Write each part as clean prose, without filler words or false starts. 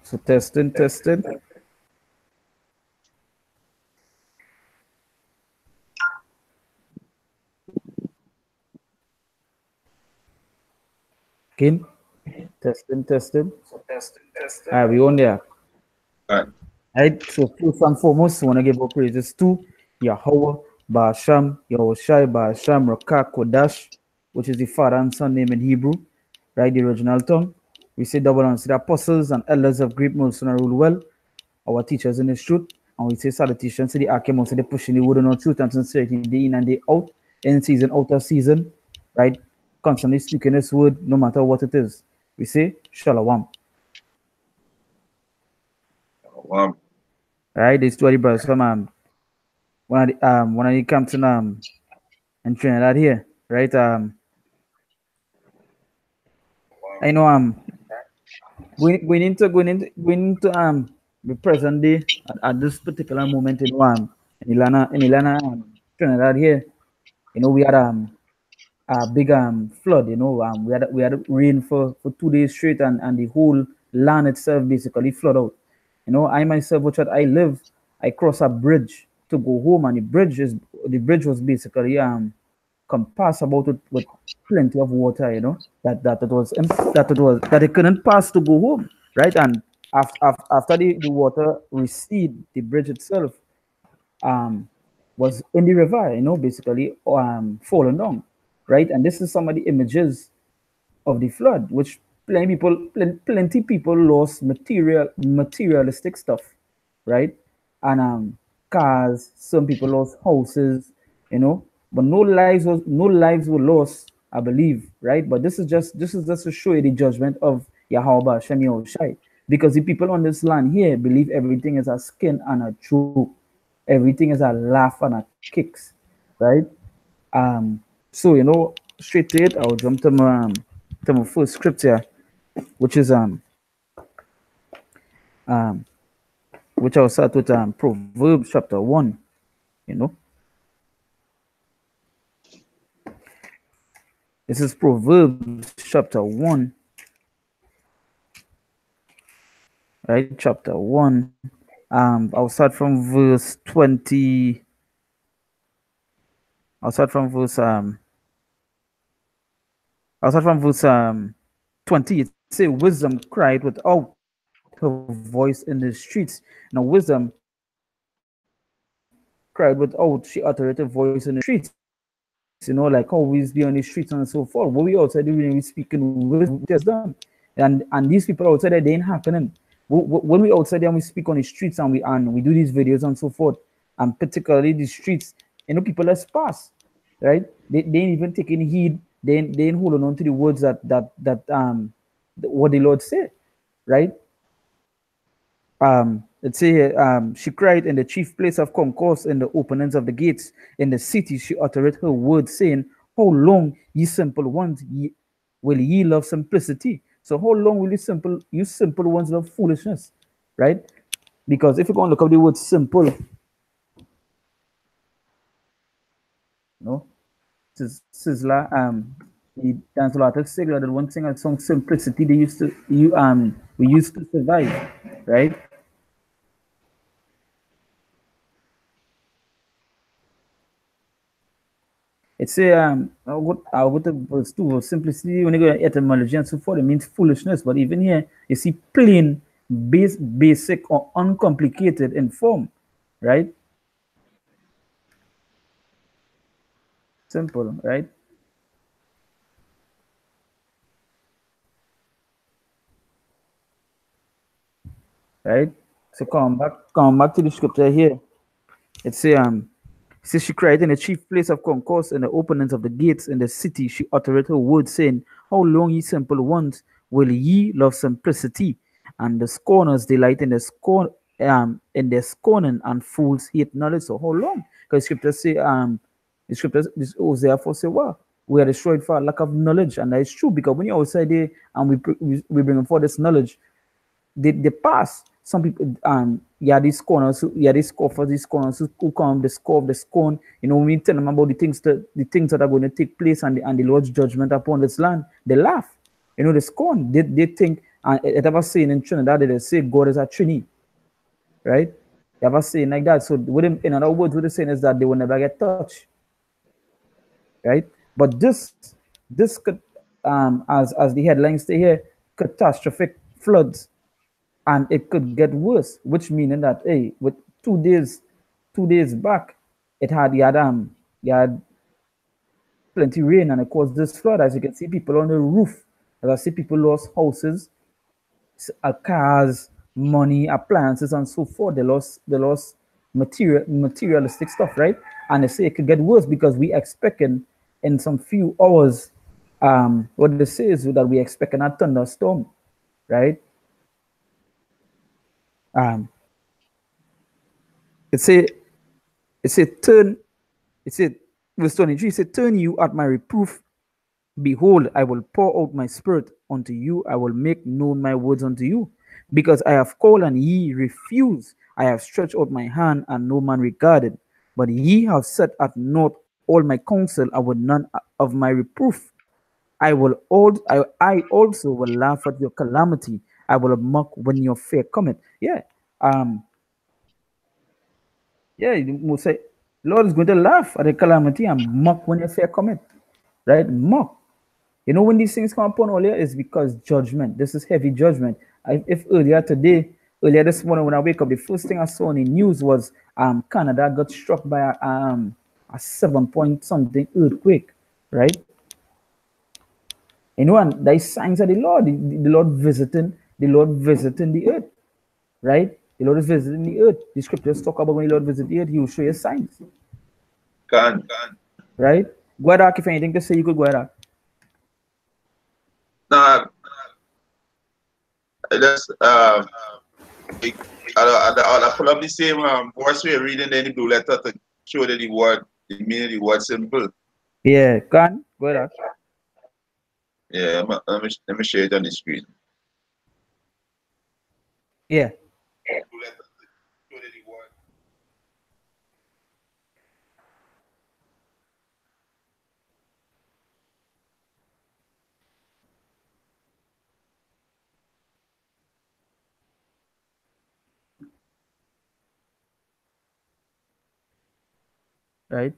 So testing. Again, testing. All right, we on there. Right. Right. So first and foremost, I want to give our praises to Yahweh, Ba'asham, Yahushai, Ba'asham, Rakak, Kodash, which is the Father and Son name in Hebrew, right? The original tongue. We say double honors to the apostles and elders of great most and rule well, our teachers in the truth, and we say salutations to the Akemos, to the pushing the word and truth and sincerity day in and day out, in season, out of season, right? Constantly speaking this word, no matter what it is. We say Shalom. Wow. Right? These two are the brothers from one of the camps in Trinidad here, right? I know going into the present day at this particular moment in Ilana Trinidad here. You know, we had a big flood. You know, we had rain for 2 days straight, and the whole land itself basically flooded out. You know, I myself, which I live, I cross a bridge to go home, and the bridge was basically compassed about it with plenty of water. You know, that it couldn't pass to go home, right? And after the water recede, the bridge itself um, was in the river, you know, basically fallen down, right? And this is some of the images of the flood, which plenty people lost materialistic stuff, right? And cars, some people lost houses, you know, but no lives were lost, I believe, right? But this is just to show you the judgment of Yahweh Shem Yahushai, because the people on this land here believe everything is a skin and a joke, everything is a laugh and a kicks, right? So straight to it, I'll jump to my first scripture, which is um which I'll start with Proverbs chapter 1. You know, this is Proverbs chapter 1, right? Chapter 1. I'll start from verse 20. I'll start from verse um I'll start from verse 20. It say wisdom cried without her voice in the streets. Now wisdom cried without, she uttered her voice in the streets. Like always be on the streets and so forth. What we outside doing, we speaking wisdom just done. And these people outside there, they ain't happening. When we outside there and we speak on the streets and we do these videos and so forth, and particularly the streets, people are sparse, right? They ain't even taking heed. They ain't holding on to the words what the Lord said, right? Let's say she cried in the chief place of concourse, in the openings of the gates. In the city she uttered her words, saying, how long, ye simple ones, will ye love simplicity? So how long will you simple ones love foolishness, right? Because if you're going to look up the word simple, Sizzler, he dance a lot of Sigler, the one thing, a song simplicity, we used to survive, right? It's a what the verse 2 was simplicity. When you go etymology and so forth, it means foolishness. But even here, you see plain, basic or uncomplicated in form, right? Simple, right? Right. So come back to the scripture here. It says she cried in the chief place of concourse, in the openings of the gates in the city. She uttered her words, saying, how long, ye simple ones, will ye love simplicity? And the scorners delight in their scorning, and fools hate knowledge. So how long? Because the scriptures this Hosea 4 say, well, we are destroyed for lack of knowledge. And that is true, because when you're outside there and we bring forth this knowledge, the past, some people these scoffers, these scorners who come, the scoff, the scorn, when we tell them about the things that are going to take place, and the Lord's judgment upon this land, they laugh. They scorn. They think And it ever saying in Trinidad, they say God is a Trini, right? They ever saying like that. So in other words, what they're saying is that they will never get touched, right? But this could, as the headlines say here, catastrophic floods, and it could get worse, which meaning that, hey, with 2 days back, you had plenty rain and it caused this flood. As you can see, people on the roof. As I see, people lost houses, cars, money, appliances, and so forth. They lost materialistic stuff, right? And they say it could get worse because we expecting in some few hours. What they say is that we expecting a thunderstorm, right? Um, it say it say turn. It said verse 23. It said, "Turn you at my reproof. Behold, I will pour out my spirit unto you. I will make known my words unto you. Because I have called and ye refuse. I have stretched out my hand and no man regarded. But ye have set at naught all my counsel. I will none of my reproof. I also will laugh at your calamity. I will mock when your fear cometh." Yeah. Um, yeah, you must say, Lord is going to laugh at the calamity and mock when your fear cometh. Right? Mock. You know, when these things come upon earlier, it's because judgment. This is heavy judgment. If earlier this morning when I wake up, the first thing I saw in the news was Canada got struck by a 7 point something earthquake, right? You know, and there's signs of the Lord, the Lord visiting the earth, right? The Lord is visiting the earth. The scriptures talk about when the Lord visits the earth, He will show you signs, Can. right? Guadak, if anything to say, you could Guadak. Nah, that's I pull up the same verse we're reading in the blue letter to show that the meaning of the word simple. Yeah, can Guadak. Yeah, let me share it on the screen. Yeah. Right.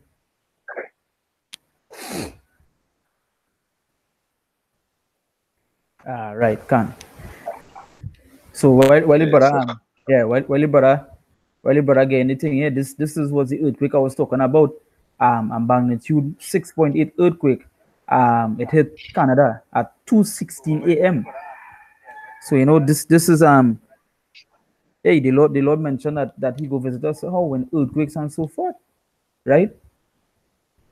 Right, can. So while you Yeah, brother, so yeah, while you brother get anything here, this is what the earthquake I was talking about. A magnitude 6.8 earthquake. It hit Canada at 2:16 a.m. So you know this is hey, the Lord mentioned that He go visit us how when earthquakes and so forth, right?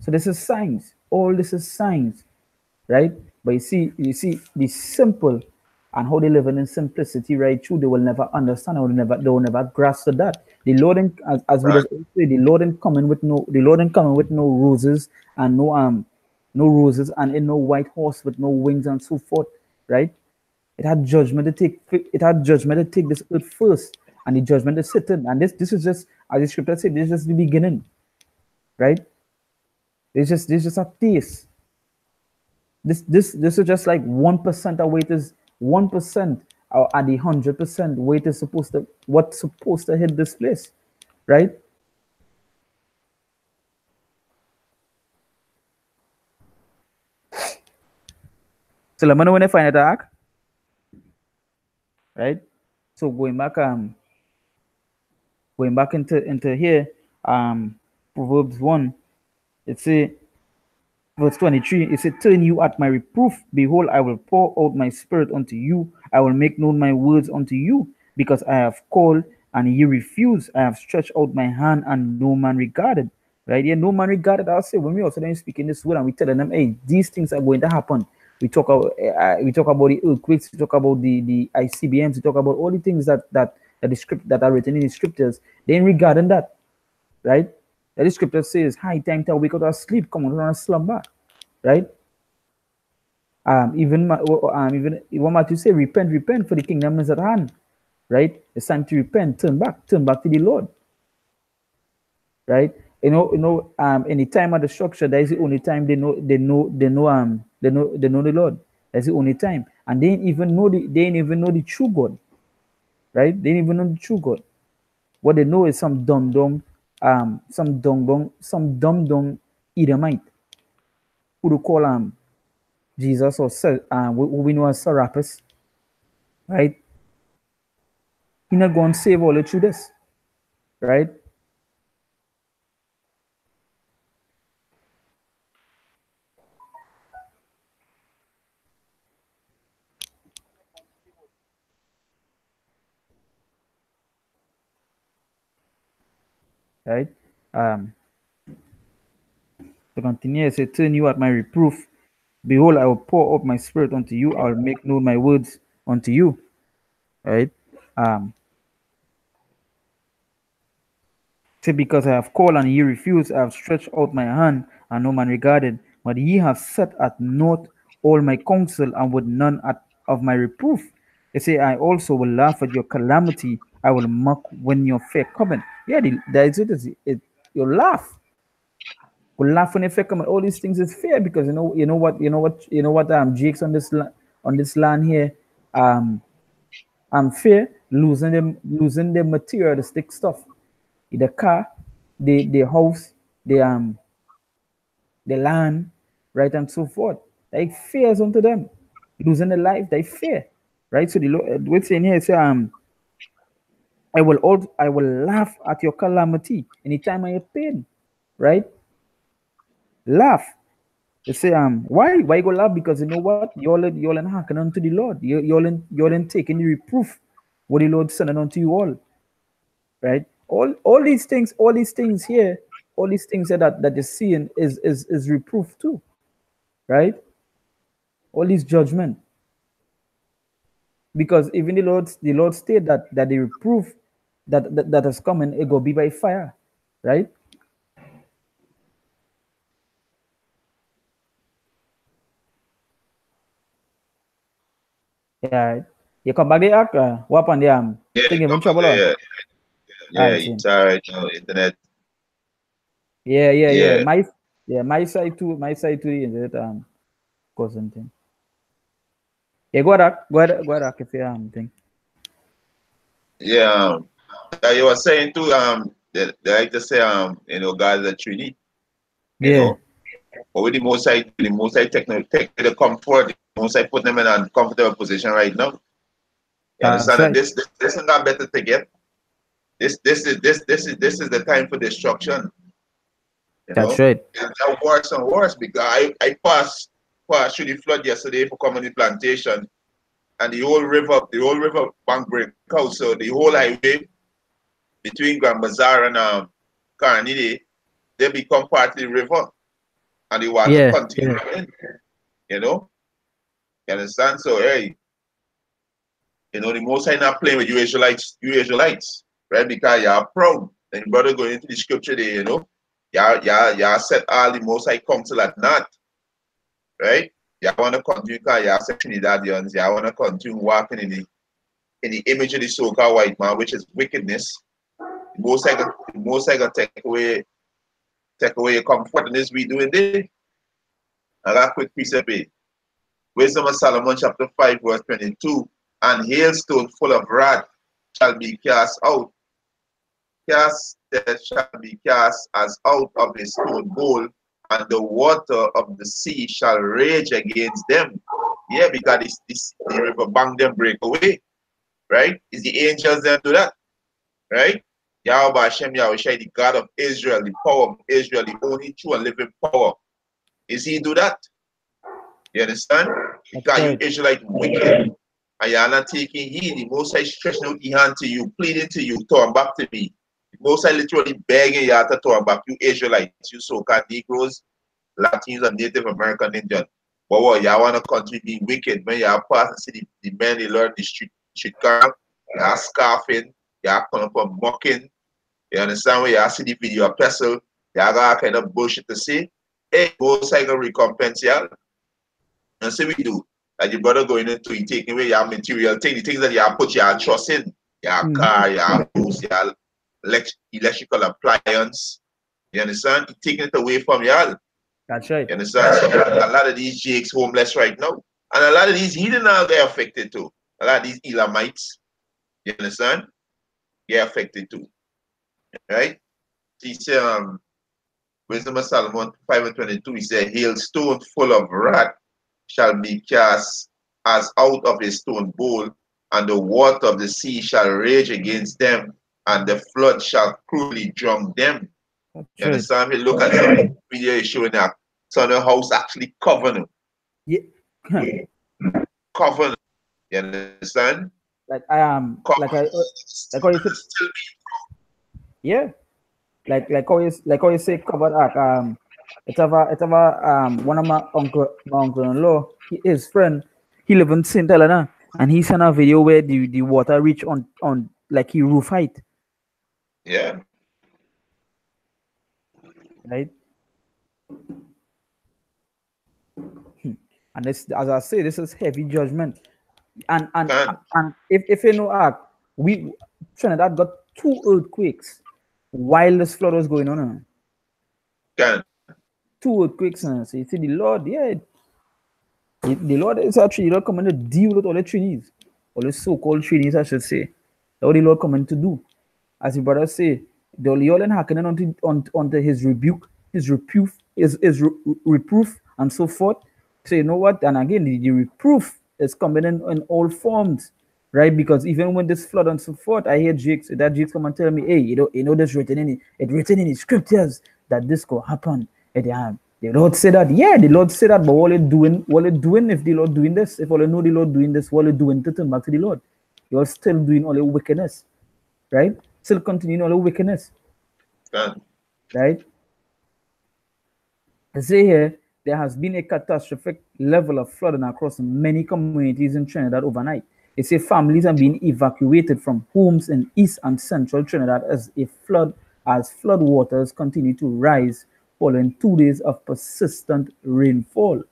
So this is signs. All this is signs, right? But you see the simple and how they live in simplicity, right? True, they will never understand. They will never grasp that. The Lord, as we right, just say, the Lord ain't coming with no roses and no roses and in no white horse with no wings and so forth, right? It had judgment to take. It had judgment to take this earth first, and the judgment to sit in. And this is just, as the scripture said, this is just the beginning, right? This just a taste. This is just like 1% of weight is 1% at the 100% weight is supposed to hit this place, right? So let me know when I find it attack, right? So going back into here, Proverbs 1, it say verse 23, it said, "Turn you at my reproof. Behold, I will pour out my spirit unto you. I will make known my words unto you, because I have called and ye refuse. I have stretched out my hand and no man regarded." Right here, no man regarded. I'll say when we also then speaking this word and we telling them, hey, these things are going to happen. We talk about the earthquakes, we talk about the ICBMs, we talk about all the things that are written in the scriptures. They ain't regarding that, right? The scripture says, "High time to wake out of sleep, come on, a slumber," right? Even Matthew say, "Repent, repent, for the kingdom is at hand." Right? It's time to repent, turn back to the Lord. Right? In the time of the structure, that is the only time they know the Lord. That's the only time. and they didn't even know the true God, right? They didn't even know the true God. What they know is some dumb dumb Edomite who do call Jesus or what we know as Serapis, right? He not going to save all the through this, right? Right? Um, to continue, it say, turn you at my reproof. Behold, I will pour out my spirit unto you. I will make known my words unto you. Right? Um, say, because I have called and ye refused, I have stretched out my hand and no man regarded. But ye have set at naught all my counsel and would none of my reproof. They say, I also will laugh at your calamity. I will mock when your fair cometh. Yeah, that's it. You laugh. Will laugh when your fair cometh. All these things is fair because you know what Jake's on this land here. I'm fair losing them materialistic stuff. The car, the house, the land, right, and so forth. Like fears unto them. Losing the life, they fear. Right? So the Lord what's in here say, I will laugh at your calamity anytime I have pain. Right? Laugh. They say, why you go laugh? Because you know what? You're in hearkening unto the Lord. You're in taking the reproof what the Lord sending unto you all. Right? All these things here, all these things here that you're seeing is reproof too. Right? All this judgment. Because even the Lord state that the reproof that has come and it go be by fire. Right? Yeah. You come back there, what happened there? Yeah, Think you're in come back trouble there. or? Yeah, All yeah, right, same. it's all right. No, internet. Yeah. Yeah, My side too is it causing thing. Yeah, go ahead, if you thing. yeah. You were saying too. They like to say, God is a Trinity. You Yeah. know, but with the most I take the comfort, the most I put them in a comfortable position right now. You That's understand that right. this is not better to get. This is the time for destruction. You That's know, right. it's got worse and worse because I passed through the flood yesterday for coming to plantation, and the whole river bank break out. So the whole highway between Grand Bazaar and Carnegie, they become part of the river, and the water Yeah. continue in. You know, you understand? So hey, the Most High not playing with you Israelites, right? Because you're proud. And brother going into the scripture there, y'all set all the Most High counsel at naught, right? Y'all want to continue because y'all say Trinidadians, y'all want to continue walking in the image of the so-called white man, which is wickedness. The Most High gonna take away your comfort in this we doing this. I got a quick piece of it. Wisdom of Solomon chapter 5 verse 22. And hailstone full of wrath shall be cast out. Cast that shall be cast as out of a stone bowl, and the water of the sea shall rage against them. Yeah, because the river bank them break away, right? It's the angels that do that, right? Yahweh Hashem Yahushai, the God of Israel, the power of Israel, the only true and living power. Is he do that? You understand? That's Because you right. Israelite wicked, and you are not taking heed. The Most High stretching out the hand to you, pleading to you, turn back to me. The Most High literally begging you to turn back, you Israelites, you so-called Negroes, Latinos, and Native American Indians. But what, y'all want to country be wicked, when y'all pass and see the men, they learn the street car, y'all scarfing, y'all come up and mocking. You understand? When y'all see the video of Pestle, y'all got kind of bullshit to say. Hey, Most High gonna recompense y'all. And so we do. Like your brother going into it, taking away your material thing, the things that you put your trust in, your Mm-hmm. car, your house, your electrical appliance. You understand? He's taking it away from y'all. That's right. You understand? So a lot of these jakes homeless right now. And a lot of these heathen now get affected too. A lot of these Elamites, you understand? Get affected too. Right? He said, Wisdom of Solomon 5:22, he said, hailstone full of wrath shall be cast as out of a stone bowl, and the water of the sea shall rage against them, and the flood shall cruelly drown them. That's You right. understand me? Look at some video showing that some of the house actually covered. Yeah. Covered. You understand? Like I am, like I, like how you said, Still yeah. Like always say covered act. It's ever one of my uncle-in-law, his friend, he live in Saint Helena, and he sent a video where the water reach on like he roof height, yeah. right? And this, as I say, this is heavy judgment. And and Can, and if you know, we Trinidad got 2 earthquakes while this flood was going on. can. 2 earthquakes, so you see the Lord, yeah, the Lord is actually the Lord coming to deal with all the Trinities, all the so-called Trinities, I should say. That's what the Lord coming to do. As your brother say, the Lord and hearkening onto his rebuke, his reproof, his reproof, and so forth. So you know what? And again, the reproof is coming in all forms, right? Because even when this flood and so forth, I hear Jakes come and tell me, hey, you know this written in it written in the scriptures that this could happen. The Lord said that, yeah, the Lord said that, but what are you doing if the Lord doing this? If all you know the Lord doing this, what are you doing to turn back to the Lord? You're still doing all your wickedness, right? Still continuing all your wickedness, Can. right? I say here, there has been a catastrophic level of flooding across many communities in Trinidad overnight. They say families are being evacuated from homes in East and Central Trinidad as flood waters continue to rise following 2 days of persistent rainfall,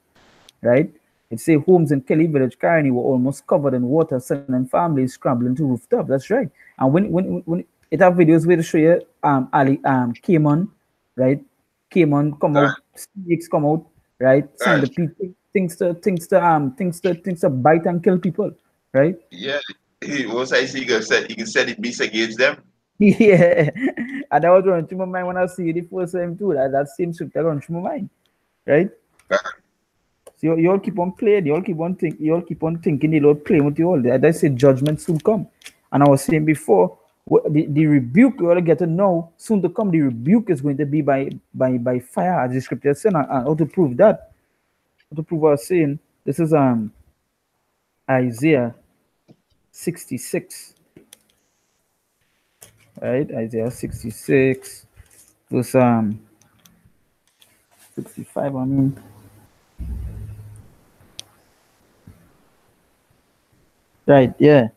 right? It say homes in Kelly Village, Carney were almost covered in water, sending families scrambling to rooftop. That's right. And when it have videos where they show you Ali Cayman, right? Cayman come Can. out, snakes come out, right? Can. Centipede things to bite and kill people, right? Yeah. Once I see he can set it beast against them. Yeah. And that was running through my mind when I see it the first time too. That same scripture running through my mind, right? Can. So you all keep on playing, you all keep on thinking the Lord playing with you all. I say judgment soon come. And I was saying before, the rebuke you all get to know soon to come. The rebuke is going to be by fire, as the scripture said. And how to prove that? How to prove what I was saying? This is Isaiah 66. Right? Isaiah 66, verse 65, I mean. Right, yeah.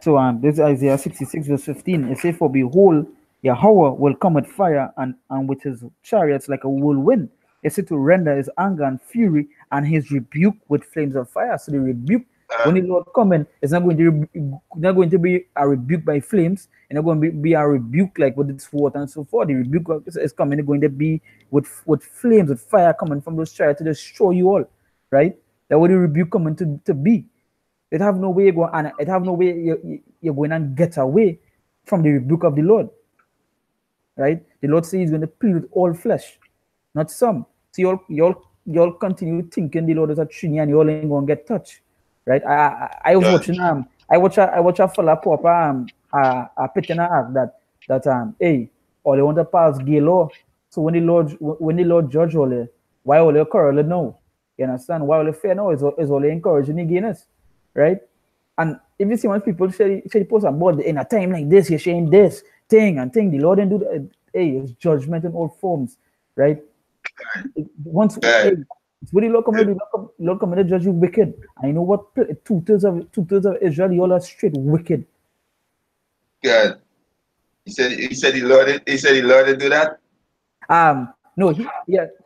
So this is Isaiah 66, verse 15. It says, for behold, Yahweh will come with fire and with his chariots like a whirlwind. It said to render his anger and fury and his rebuke with flames of fire. So the rebuke, when the Can. Lord coming, it's not going to be a rebuke by flames. It's not going to be a rebuke like with this water and so forth. The rebuke is coming, going to be with flames, with fire coming from those chariots to destroy you all. Right? That what the rebuke coming to be. It have no way you go and it have no way you're going and get away from the rebuke of the Lord. Right? The Lord says he's going to plead with all flesh, not some. So you all continue thinking the Lord is a trini and you all ain't gonna get touched. Right? I was Can. watching I watch a fella pop a picture act that hey, all you want to pass gay law. So when the Lord judge all why all you quarrel no? You understand? Why all you fear now is all encouraging the gayness, right? And if you see when people say post about in a time like this, you're saying this thing, the Lord didn't do that. Hey, it's judgment in all forms, right? Once hey, Can. it's what the Lord come to do, Lord come to judge you wicked. And you know what? Two-thirds of Israel, you all are straight wicked. Can. He said the Lord did do that. No,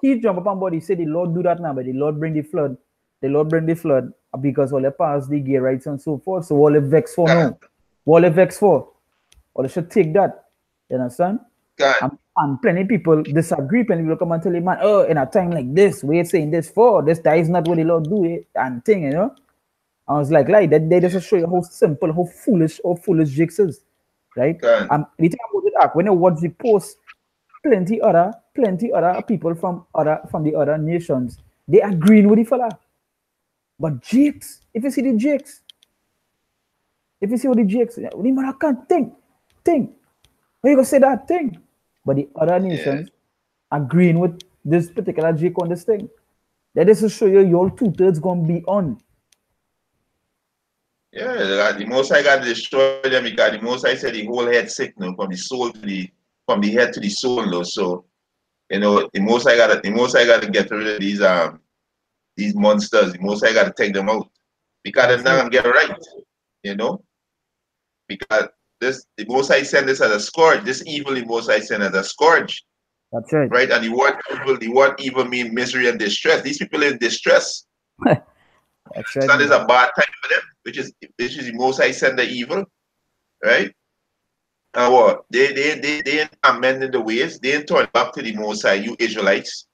he jump up on board. He said the Lord do that now, but the Lord bring the flood. The Lord bring the flood because all the past the gay rights and so forth. So all the vex for Can. no. All the vex for. Or they should take that. You understand? And plenty people disagree. Plenty people come and tell you, man, oh, in a time like this, we're saying this for this. That is not what the Lord do it and thing, you know. I was like that they just show you how simple, how foolish Jakes is, right? The thing about it, when you watch the post, plenty other people from the other nations, they agreeing with the fella. But Jakes, if you see the Jakes, if you see what the Jakes, the man can't think. How you gonna say that thing? But the other nations agreeing with this particular Jake on this thing. That is to show you your 2/3 gonna be on. Yeah, the most I got to destroy them because the most I said the whole head sick, you know, from the soul to from the head to the soul, you know. So, you know, the most I gotta get rid of these monsters, the most I gotta take them out. Because they're not gonna get right, you know? Because the most I send this as a scourge, this evil the most I send as a scourge. That's right. Right? And the word evil mean misery and distress. These people in distress. That's right. That is a bad time for them, which is the most I send the evil, right? And what they ain't amending the ways, they ain't turn back to the most high, you Israelites,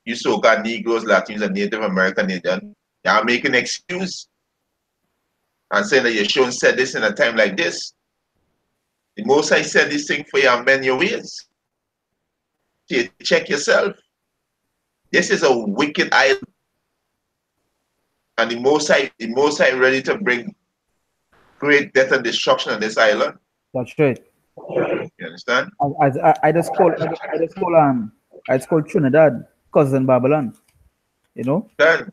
you so-called Negroes, Latinos, and Native American Indian. Y'all making an excuse and saying that Yeshua said this in a time like this. The most I said this thing for you, amend your ways. Check yourself. This is a wicked island. And the most I ready to bring great death and destruction on this island. That's right. You understand? I just call Trinidad cousin Babylon. You know? Then,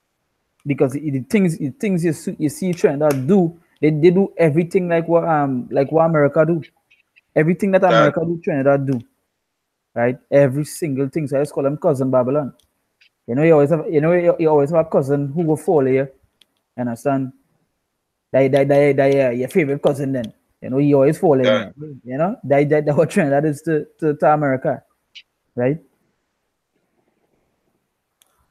because the things you see Trinidad do, they do everything like what America do. Everything that America do, Trinidad do. Right? Every single thing. So I just call them cousin Babylon. You know, you always have a cousin who will follow you. You understand? That your favorite cousin then. You know, he always following you. You know? That what Trinidad is to America. Right?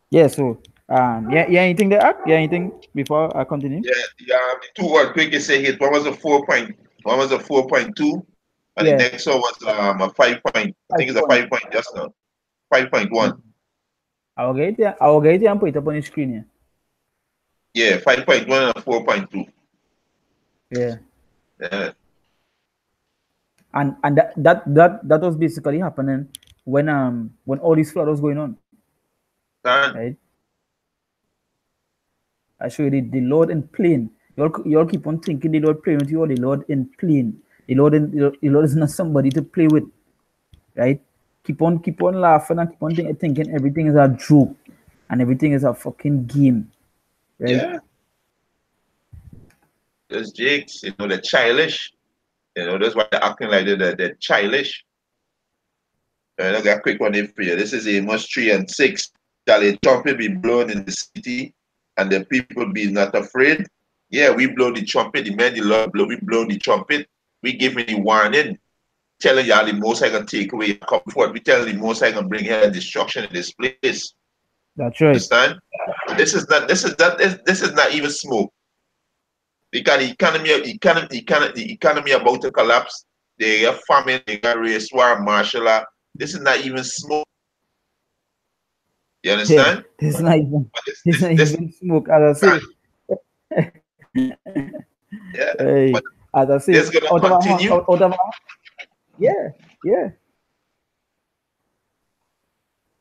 Yeah, so anything to add? Yeah, anything before I continue? Yeah, the 2 word quick you say hit. One was a 4.2, and the next one was a 5 point. I think it's a 5 point just now. 5.1. I'll get it and put it up on the screen here. Yeah, 5.1 and 4.2. Yeah. And that was basically happening when all this flood was going on. Right? I show you the Lord in plain. You all keep on thinking the Lord playing with you, or the Lord in plain. The Lord is not somebody to play with. Right? Keep on laughing and keep on thinking everything is a joke and everything is a fucking game. Right? Yeah. Those Jakes, you know, they're childish. You know, that's why they're acting like they're childish. I got a quick one in for you. This is Amos 3 and 6. Shall a trumpet be blown in the city, and the people be not afraid? Yeah, we blow the trumpet. The men, the Lord, we blow the trumpet. We giving the warning, telling y'all the most I can take away your comfort. We telling the most I can bring here destruction in this place. That's right. Understand? This is not even smoke. Because the economy about to collapse. They got famine, they got race war, martial law. This is not even smoke. You understand? Yeah, it's not even smoke, as I say. Yeah. Hey, as I say, it's gonna continue. Yeah.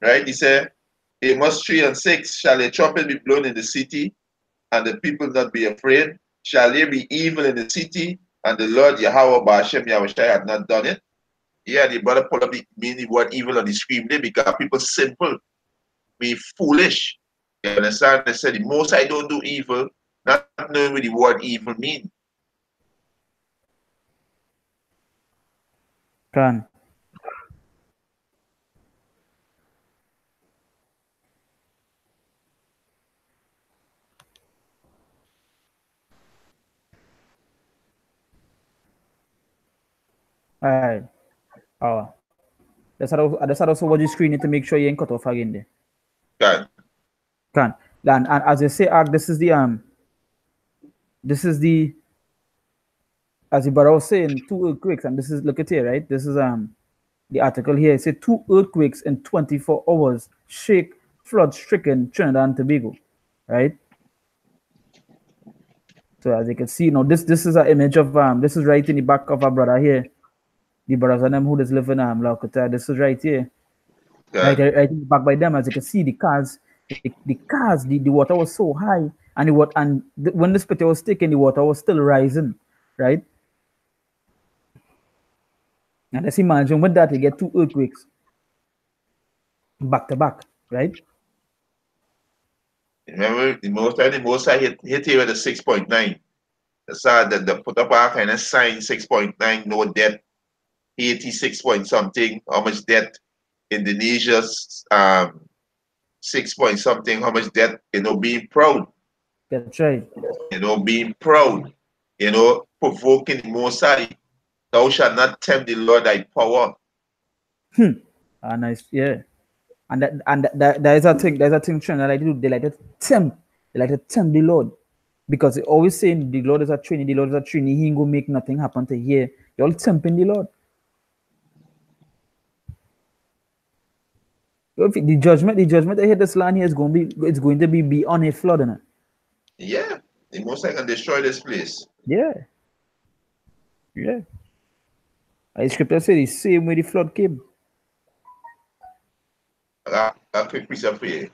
Right? He said, Amos 3 and 6, shall a trumpet be blown in the city, and the people not be afraid? Shall there be evil in the city, and the Lord Yahweh Ba'ashem Yahushai had not done it? Yeah, the brother pull up the meaning word evil on the screen there because people simple, be foolish. You understand? They said the most I don't do evil, not knowing what the word evil mean. Can. All right. Oh, that's also what you screen it to make sure you ain't cut off again there. Can. And as you say, this is the as the brother was saying, 2 earthquakes, and this is, look at here, right? This is The article here says 2 earthquakes in 24 hours shake flood-stricken Trinidad and Tobago, right? So as you can see, this is an image of this is right in the back of our brother here. The brothers and them who just live in Laucata. This is right here. Right, right back by them, as you can see, the water was so high, and when this picture was taken, the water was still rising, right? And let's imagine with that, you get 2 earthquakes back to back, right? Remember, the most I hit here at the 6.9. That's that the put up our kind of sign 6.9, no debt, 86 point something, how much debt? Indonesia's 6 point something, how much debt? Being proud. That's right. Being proud, provoking the Most High. Thou shalt not tempt the Lord thy power. Nice, yeah. And there's a thing China like to do. They like to tempt the Lord, because they always saying the Lord is a Trinity, the Lord is a Trinity. He ain't gonna make nothing happen to here. You're all tempting the Lord. The judgment that hit this land here is going to be beyond a flood, innit? Yeah, the Most High can destroy this place. Yeah. The scripture says the same way the flood came. A quick precept for you.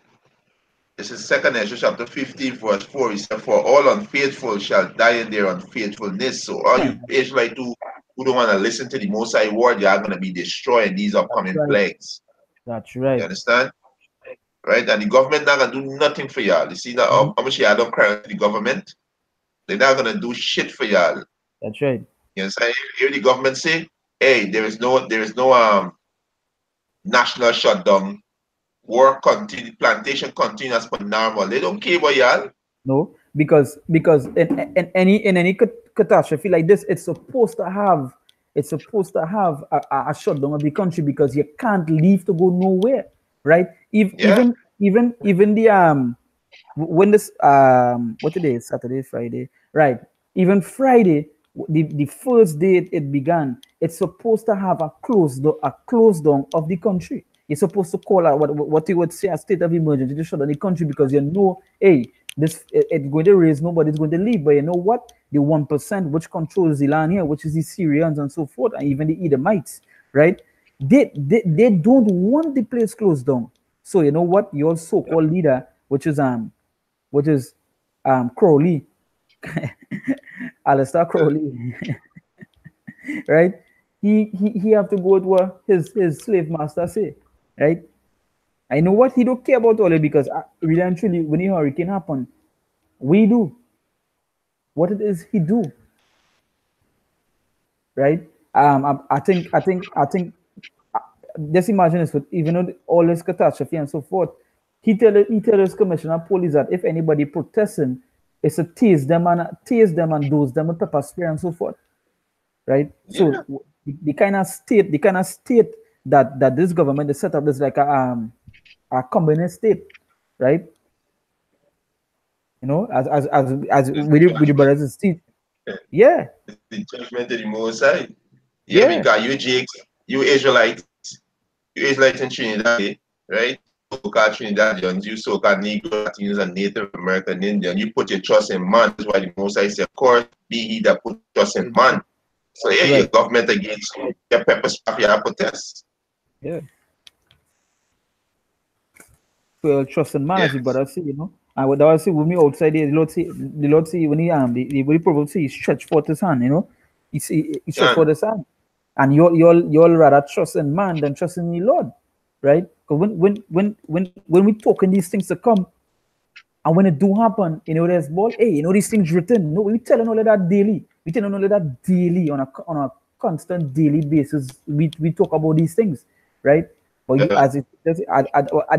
This is 2nd Ezra chapter 15, verse 4. He said, "For all unfaithful shall die in their unfaithfulness." So all you Israelites who don't want to listen to the Most High word, you are going to be destroyed in these upcoming plagues. That's right. You understand? Right? And the government not going to do nothing for y'all. You see that? How much y'all don't cry to the government? They're not going to do shit for y'all. That's right. You understand? Hear the government say, "Hey, there is no national shutdown. Work continue, plantation continue as per normal." They don't care about y'all. No, because in any catastrophe like this, it's supposed to have a shutdown of the country, because you can't leave to go nowhere, right? Even the when this what today is Saturday, Friday, right? Even Friday, the first day it began, it's supposed to have a close down of the country. You're supposed to call out what you would say a state of emergency to shut down the country, because hey, it's going to raise, nobody's going to leave. But you know what? The 1% which controls the land here, which is the Syrians and so forth, and even the Edomites, right? They don't want the place closed down. So you know what? Your so-called leader, which is Crowley, Alistair Crowley, right? He have to go with what his slave master say, right? I know what he don't care about all it, because really and truly, when the hurricane happen, we do what it is he do, right? I think just imagine this, with even though all this catastrophe and so forth, he tell his commissioner of police that if anybody protesting, it's to tase them and dose them with pepper spray and so forth, right? Yeah. So the kind of state that this government is set up is like a communist state, right? As with the brothers and state. Yeah. The judgment of the Most High. Yeah, because you Israelites in Trinidad, right? So-called Trinidadians, you so-called Negro Latinos and Native American Indian, you put your trust in man. That's why the Most High said, "Of course, be he that put trust in man." So yeah, your government against you, your pepper spray, your protest. Yeah. Well, trust in man, as the brother say, And what I say with me outside there, the Lord say when the prophet say he stretch forth his hand, he stretch forth his hand. And you'll rather trust in man than trust in the Lord, right? Because when we talking these things to come, and when it do happen, there's hey, these things written. No, we telling all of that daily. We telling all of that daily on a constant daily basis. We talk about these things, right? But at the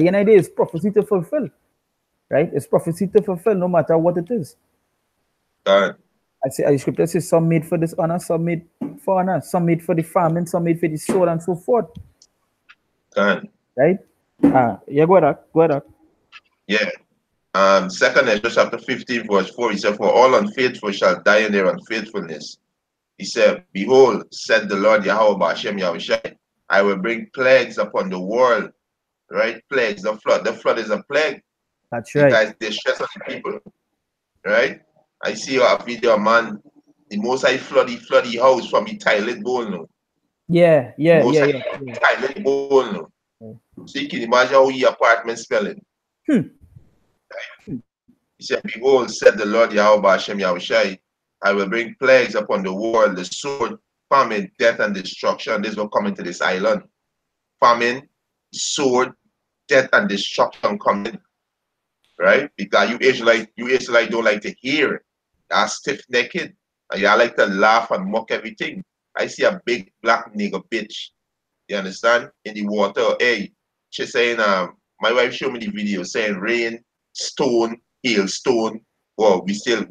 end of the day, it's prophecy to fulfill, right? It's prophecy to fulfill, no matter what it is. I say, the scripture says, some made for this honor, some made for honor, some made for the famine, some made for the sword, and so forth. Right? Yeah, go ahead. Yeah. 2nd Ezra chapter 15, verse 4, he said, "For all unfaithful shall die in their unfaithfulness." He said, "Behold, said the Lord Yahweh Ba'ashem Yahushai, I will bring plagues upon the world, right? Plagues, the flood. The flood is a plague That's right. because they stress on the people, right? I see a video, man. The most I floody house from the toilet bowl now. Yeah, The yeah, most yeah, I yeah, yeah. toilet bowl now. Oh. So you can imagine how your apartment spelling. Hmm. He said, behold, said the Lord Yahweh Hashem Yahushai, I will bring plagues upon the world, the sword, famine, death, and destruction. This will come into this island. Famine, sword, death, and destruction coming, right? Because you Israelite don't like to hear. You're stiff-necked, and you like to laugh and mock everything. I see a big black nigger bitch, you understand, in the water. Hey, she's saying, my wife showed me the video saying rain, stone, hailstone. Well, we still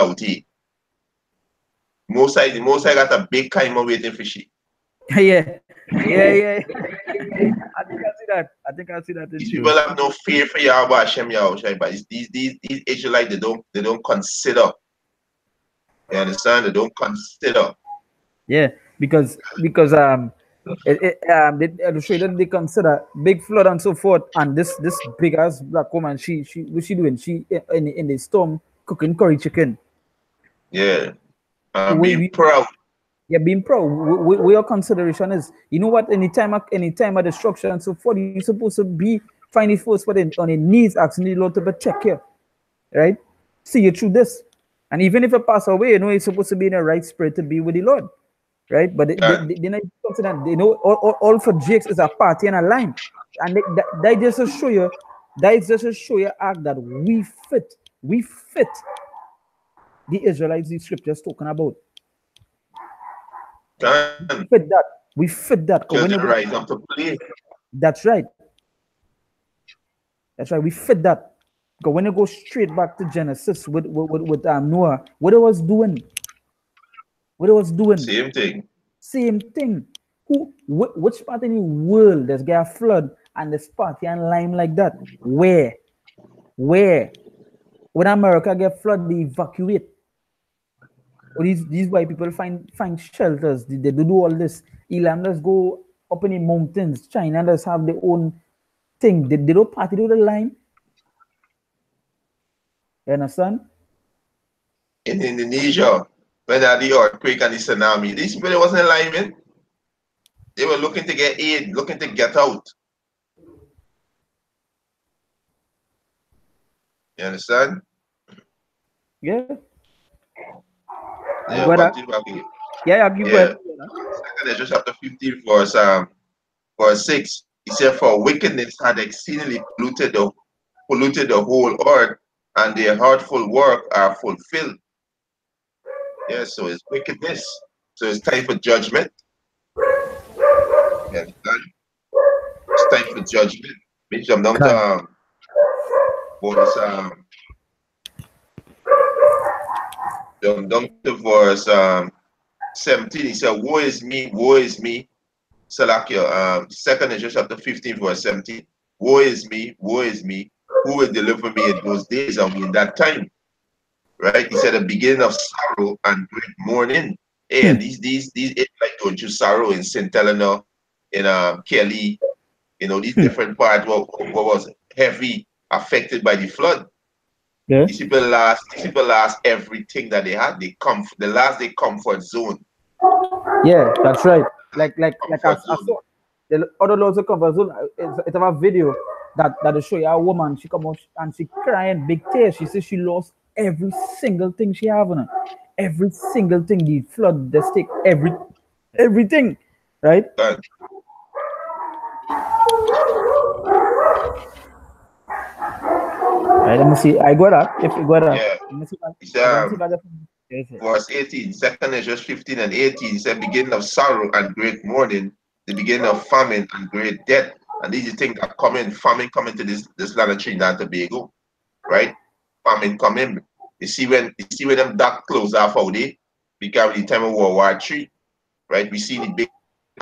out here. Most I got a big climber waiting for she. Yeah, yeah, yeah. I think I see that. I think I see that in These you. people have no fear for Yahweh Hashem Yahushai, but it's these Israelites they don't consider. You understand? They don't consider. Yeah, because they show that they consider big flood and so forth, and this big ass black woman, she what she doing? She in the storm cooking curry chicken. Yeah. We Being proud. yeah, being proud. Your consideration is, you know what? Any time of destruction and so forth, you're supposed to be finding first for on your knees, asking the Lord to check you, right? See you through this, and even if you pass away, you know you're supposed to be in the right spirit to be with the Lord, right? But they not consider, they know all for Jakes is a party and a line, and that just to show you, act that we fit the Israelites the scriptures talking about. Can Fit that. We fit that. Because when you children go, rise up to play. that's right. That's right. We fit that. Because when you go straight back to Genesis with Noah, what it was doing, Same thing. same thing. Which part in the world there's got a flood and there's party and lime like that? Where? When America get flood, they evacuate. Or these white people find shelters. They do all this. Elanders go up in the mountains. China does have their own thing. They don't party to the line. You understand? In Indonesia, when they had the earthquake and the tsunami, these people wasn't alignment. They were looking to get aid, looking to get out. You understand? Yeah. Yeah, Go ahead. continue back here. Yeah, you go Yeah. ahead. Second Ezra chapter 15, verse 6. He said, for wickedness had exceedingly polluted the whole earth, and their hurtful work are fulfilled. Yeah, so it's wickedness. So it's time for judgment. Yeah, it's time for judgment. Me jump down God. to verse jump down to verse 17. He said, woe is me, Salakia, second Ezra chapter 15, verse 17. Woe is me, who will deliver me in those days and in that time? Right? He said the beginning of sorrow and great mourning. Hey, and these like don't you sorrow in St. Helena, in Kelly, these different parts what was heavy affected by the flood. Yeah. These people lost everything that they had. The last their comfort zone. Yeah, that's right. Like Comfort I zone. saw the other loads of covers. It's a video that show you a woman. She come out and she crying big tears. She says she lost every single thing she have on her. Every single thing. The flood, the stick, everything. Right? God. Right. Let me see. I got that. If you got that, Yeah. let me see. It's I can see that. Yes, yes. verse 18, second is just 15 and 18. It said, beginning of sorrow and great mourning, the beginning of famine and great death. And these are things that come in, famine coming to this land of Trinidad and Tobago, right? Famine come in. You see when them dark close off out there, because the time of World War III, right? We see the big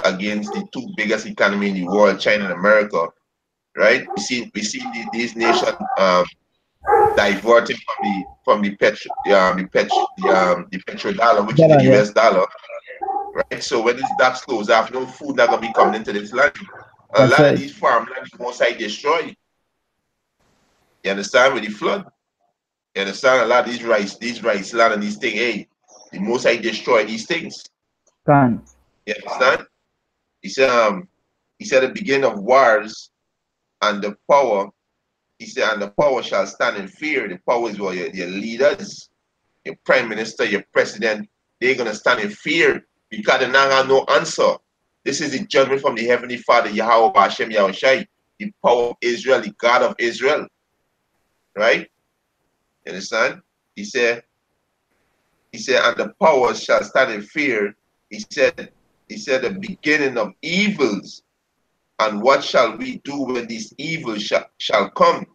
against the two biggest economy in the world, China and America, right? These nations diverting from the petrodollar, which is the Yeah. US dollar, right? So when these docks close off, no food not gonna be coming into this land. A That's lot of right. these farmland the most I destroy. You understand? With the flood. You understand? A lot of these rice land and these things, hey, the most I destroy these things. Can. You understand? He said, he said the beginning of wars and the power, he said, and the power shall stand in fear. The power is what your leaders, your prime minister, your president, they're gonna stand in fear because they now have no answer. This is the judgment from the Heavenly Father, Yahweh Hashem Yahushai, the power of Israel, the God of Israel. Right? You understand? He said, and the powers shall stand in fear. He said, the beginning of evils. And what shall we do when these evils shall come?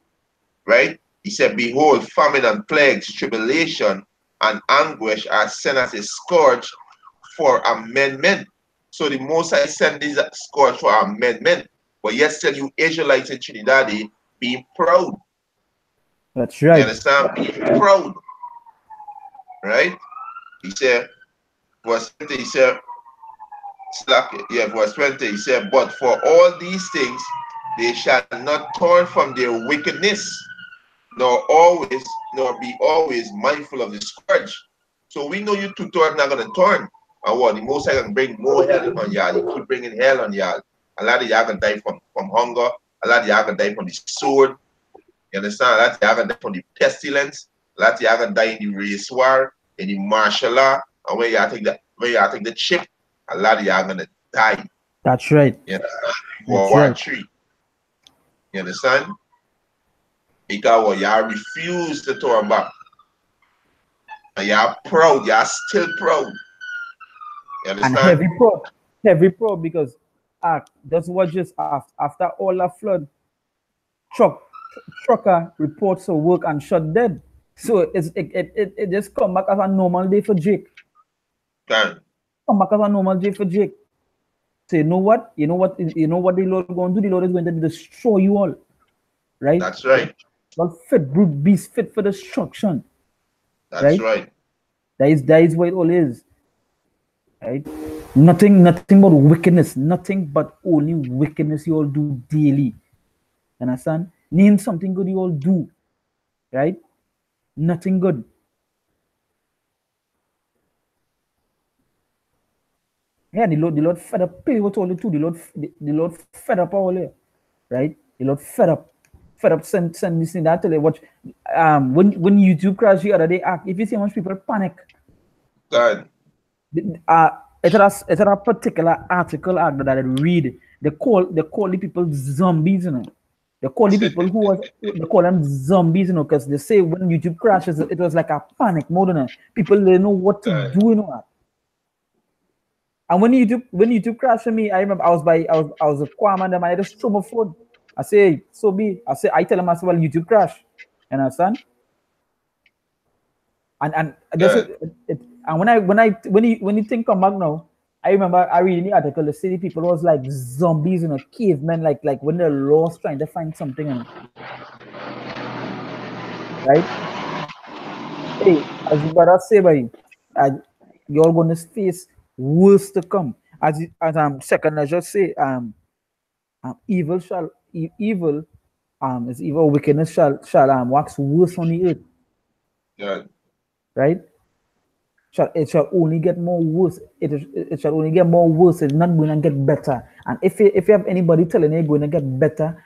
Right? He said, behold, famine and plagues, tribulation and anguish are sent as a scourge for amendment. So the most I send these scourge for amendment. But yet still you Israelites in Trinidad being proud. That's You right. understand? Being proud. Right? He said, verse 20, he said, verse 20, he said, but for all these things they shall not turn from their wickedness, nor be always mindful of the scourge. So we know you two are not gonna turn. And what the most I can bring more hell on y'all. You keep bringing hell on y'all. A lot of y'all gonna die from hunger, a lot of y'all gonna die from the sword. You understand? A lot of y'all gonna die from the pestilence, a lot of y'all gonna die in the race war, in the martial law, and when y'all take the chip, a lot of y'all gonna die. That's right. You understand? That's War right. 3. You understand? Because what y'all refuse to turn back. And y'all proud, y'all still proud. You And understand? heavy prob because that's what just after all the flood, trucker reports to work and shot dead. So it just come back as a normal day for Jake. Can. Come back as a normal day for Jake. So you know what? You know what the Lord going to do? The Lord is going to destroy you all. Right? That's right. Not fit brute beast fit for destruction. That's Right? right. That is what it all is. Right? Nothing but wickedness. Nothing but only wickedness you all do daily. Understand? Name something good you all do. Right? Nothing good. Yeah, the Lord fed up people told you too. The Lord fed up all here. Right? The Lord fed up. Fed up send this thing that tell you watch when YouTube crashed the other day, if you see how much people panic. God. Uh it's a particular article that I read. They call the people zombies, you know. They call the people they call them zombies, you know, because they say when YouTube crashes, it was like a panic mode, you know. People didn't know what to God. do, you know. And when YouTube crashed for me, I remember I was a Kwam and I just threw my phone. I say, so be. I tell them as well, YouTube crash. You understand? And that's God. it. And when you think come back now, I remember I read in the article the city people was like zombies, you know, cavemen, like when they're lost trying to find something, you know, right? Hey, as you brother say, by you're gonna face worse to come. As second, I just say evil shall evil is evil wickedness shall wax worse on the earth, God. right? It shall only get more worse. It shall only get more worse. It's not going to get better. And if you have anybody telling you it's going to get better,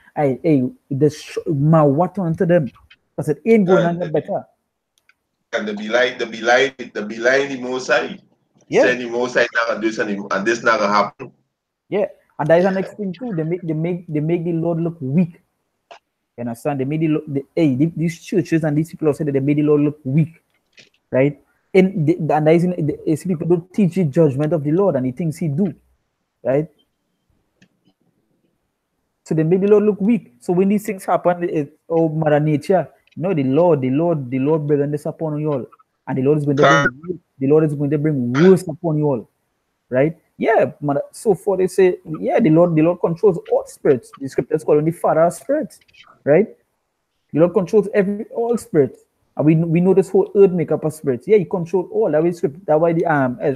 this my what onto them because it ain't going to God. get better. And the most high. Yeah, Saying the most high not gonna do something and this not gonna happen. yeah. And that is the next thing too. They make the Lord look weak. You understand? They made these churches and these people have said that they made the Lord look weak, right? And that is people don't teach the judgment of the Lord and the things He do, right? So they make the Lord look weak. So when these things happen, oh Mother Nature, no, the Lord bringing this upon you all, and Can. the Lord is going to bring worse upon you all, right? Yeah, mother, so far they say, yeah, the Lord controls all spirits. The scriptures call him the Father of spirits, right? The Lord controls all spirits. And we know this whole earth make up of spirits. Yeah, He controls all. That way, that why the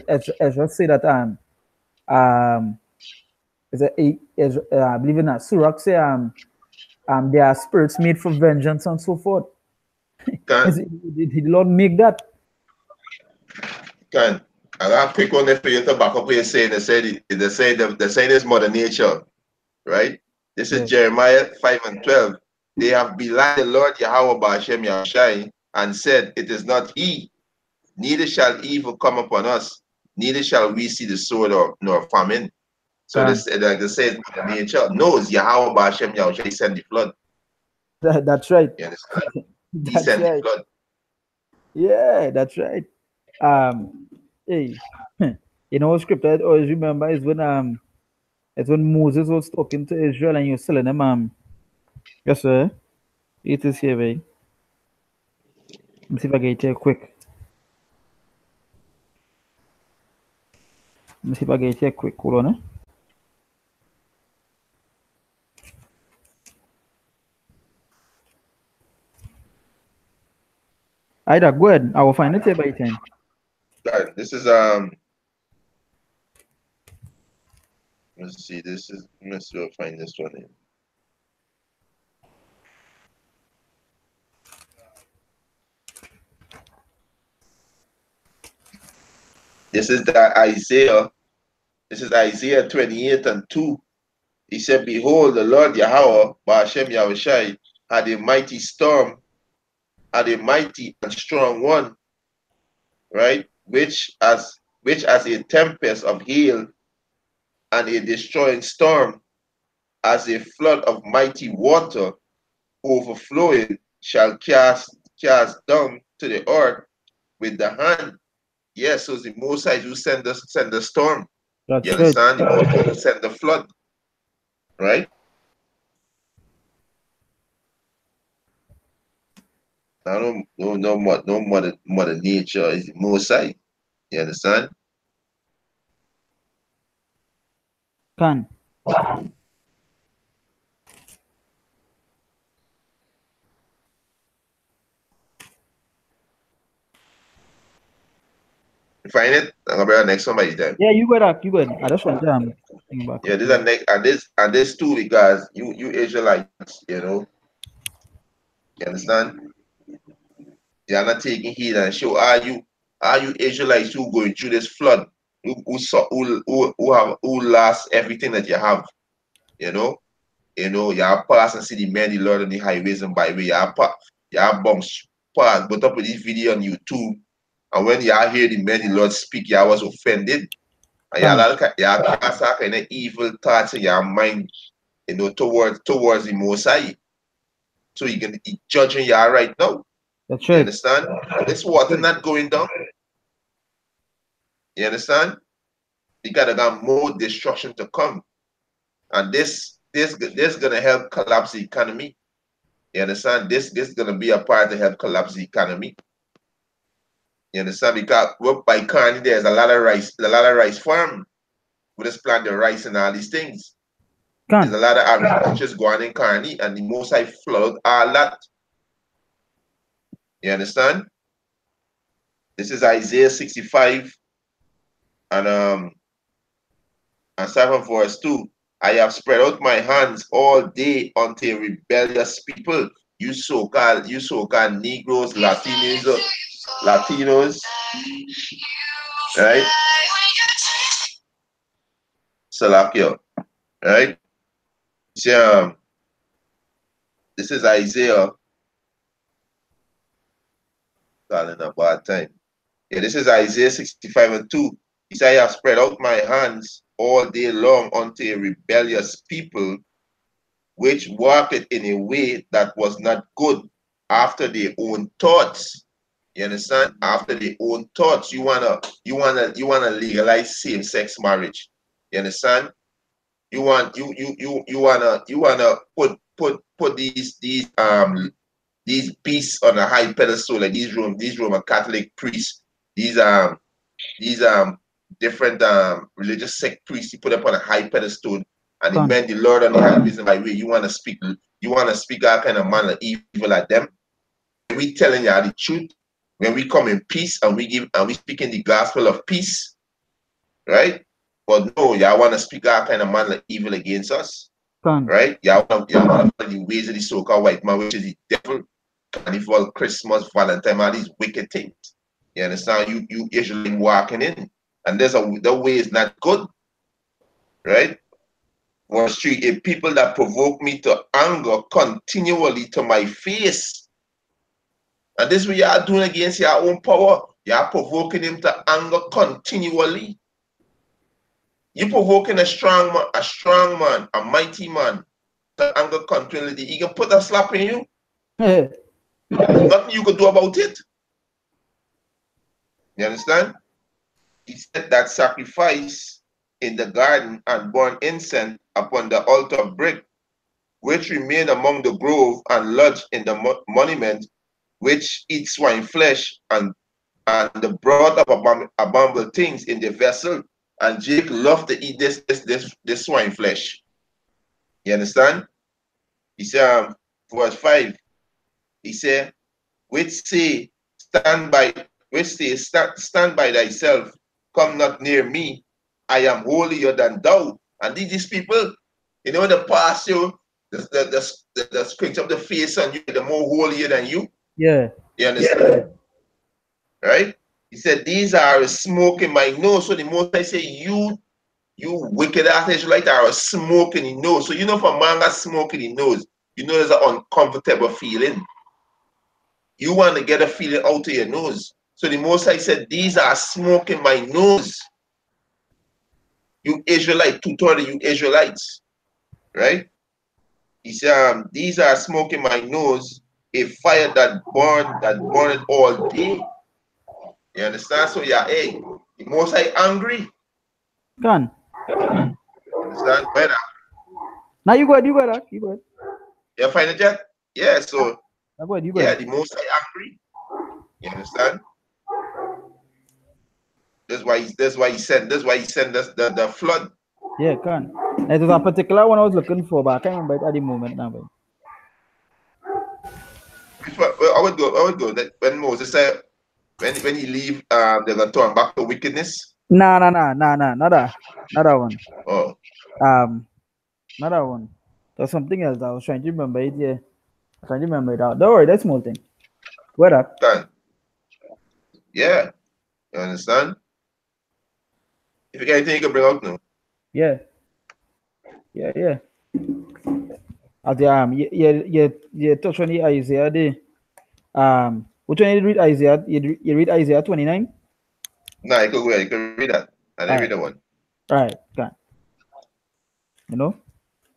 as Ezra say that um, I believe in that. Surak say there are spirits made for vengeance and so forth. Can Did the Lord make that? can I got a quick one there for you to back up what you're saying. They say this mother nature, right? This is Yes. Jeremiah 5:12. They have belied the Lord Yahweh Ba'ashem Yahushai and said, it is not he, neither shall evil come upon us, neither shall we see the sword nor famine. So Can. this, like they say, mother nature knows Yahweh Ba'ashem Yahushai sent the flood. That's right. You understand? He That's sent the right. flood. Yeah, that's right. Um, hey, you know what scripture I always remember is when Moses was talking to Israel and you're telling them yes sir, it is here, right? Let me see if I get it here quick. Let me see if I get it here quick. Hold on, eh? Either go ahead. I will find it here by time. This is let's see, let's see if I find this one in. This is Isaiah 28:2. He said, behold, the Lord Yahweh, Ba'ashem Yahushai, had a mighty storm, had a mighty and strong one, right? Which as a tempest of hail and a destroying storm, as a flood of mighty water overflowing, shall cast down to the earth with the hand. Yes, so it's the Most High who send the storm. You That's right. understand? The Most High who send the flood, right? I don't no mother nature is the Most High. You understand? Can. You find it? I'm gonna bring the next one by the time. Yeah, you go that. You go ahead. I just want to think back Yeah, up this here. are next and this too because you Israelites, you understand? You're not taking heed and show are you Israelites who going through this flood, who lost everything that you have, you know? Y'all pass and see the many Lord on the highways and byway. Y'all bumps pass, put up with this video on YouTube. And when y'all hear the many Lord speak, y'all was offended. And Can. y'all cast all kind of evil thoughts in your mind, towards the Most High. So you can be judging y'all right now. That's You right. understand? This water not going down. You understand? You gotta got more destruction to come. And this gonna help collapse the economy. You understand? This is gonna be a part to help collapse the economy. You understand? Because by Kearney, there's a lot of rice farm. We just plant the rice and all these things. There's Can. a lot of agriculture going on in Kearney, and the Most High flood all that. You understand? This is Isaiah 65 and 7 verse 2. I have spread out my hands all day unto a rebellious people. You so-called Negroes, Latinos, right? Salakio, right? See, this is Isaiah calling a bad time. Yeah, this is Isaiah 65:2. He said, I have spread out my hands all day long unto a rebellious people, which walketh in a way that was not good after their own thoughts. You understand? After their own thoughts, you wanna legalize same-sex marriage. You understand? You wanna put these beasts on a high pedestal, like these Roman Catholic priests, these different religious sect priests, you put up on a high pedestal, and the Can. men, the Lord on the high reason by way you wanna speak all kind of manner evil at them. We telling you the truth when we come in peace and we speak in the gospel of peace, right? But no, y'all want to speak our kind of man like evil against us, Can. right? Y'all want to follow the ways of the so-called white man, which is the devil, carnival, Christmas, Valentine, all these wicked things. You understand? You Israel walking in, and the way is not good, right? Verse 3, if people that provoke me to anger continually to my face, and this is what y'all doing against your own power. Y'all provoking him to anger continually. You're provoking a strong man, a mighty man to anger continually. He can put a slap in you. Nothing you can do about it. You understand? He said that sacrifice in the garden and burn incense upon the altar of brick, which remain among the grove and lodge in the monument, which eat swine flesh and the broth of abominable things in the vessel. And Jake loved to eat this swine flesh. You understand? He said, verse 5, he said, stand by thyself, come not near me, I am holier than thou. And these people, you know, the past you, the squint of the face on you, the more holier than you. Yeah. You understand? Yeah. Right? He said, these are a smoke in my nose. So the most I say, you wicked ass Israelite are a smoke in the nose. So you know, if a man got smoke in the nose, you know there's an uncomfortable feeling. You want to get a feeling out of your nose. So the most I said, these are smoke in my nose. You Israelite, 230, you Israelites, right? He said, these are smoke in my nose, a fire that burned all day. You understand? So yeah, hey, the most I angry. Can. Understand? Better. Now you go ahead, you go ahead. You find it yet? Yeah, so Go ahead, yeah, the most I angry. You understand? That's why he sent us the flood. Yeah, can. It was a particular one I was looking for, but I can't remember it at the moment now. But I would go that when Moses said when he leave, they're gonna turn back to wickedness. nah, not that one. Oh, Not that one. There's something else. I was trying to remember it. Yeah, I'm trying to remember it out. Don't worry, that's small thing. What up? done. Yeah, you understand? If you got anything you can bring out now. Yeah. At the touch on the Isaiah there. Which one you read Isaiah? You read Isaiah 29? Nah, you can read that. I didn't read that one. Right, can. You know?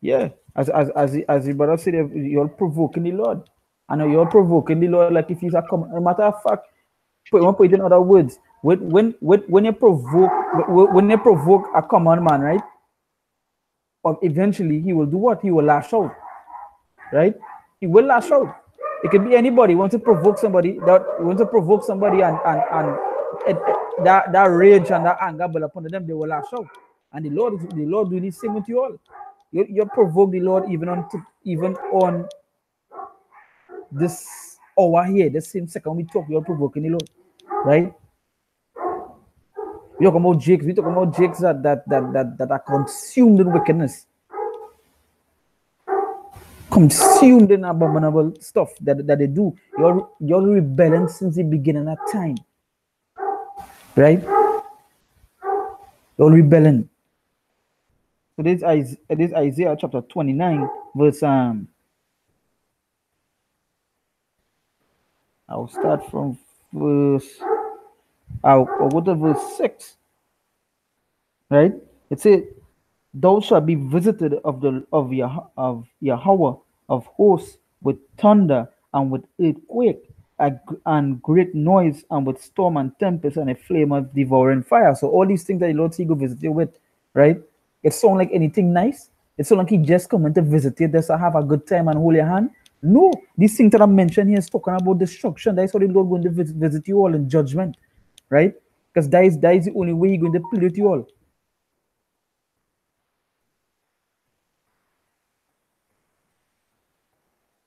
Yeah. As the brother said, you're provoking the Lord. I know you're provoking the Lord like if he's a a matter of fact, put it in other words. When you provoke a common man, right? Eventually he will do what? He will lash out. Right? He will lash out. It could be anybody wants to provoke somebody and that rage and that anger will upon them, they will lash out. And the Lord do the same with you all. You provoke the Lord even on this hour here, the same second we talk, you're provoking the Lord. Right? We talk about jakes, that are consumed in wickedness. Consumed in abominable stuff that they do. You're rebelling since the beginning of time. Right? You're rebelling. So this is Isaiah chapter 29, verse I'll start from I'll go to verse 6. Right? It says, thou shalt be visited of Yahweh of hosts with thunder and with earthquake and great noise and with storm and tempest and a flame of devouring fire. So all these things that the Lord see go visit you with, right? It sound like anything nice. It sound like he just coming to visit you, just to have a good time and hold your hand. No, these things that I mentioned here is talking about destruction. That's how the Lord going to visit you all in judgment, right? Because that is the only way he's going to plead with you all.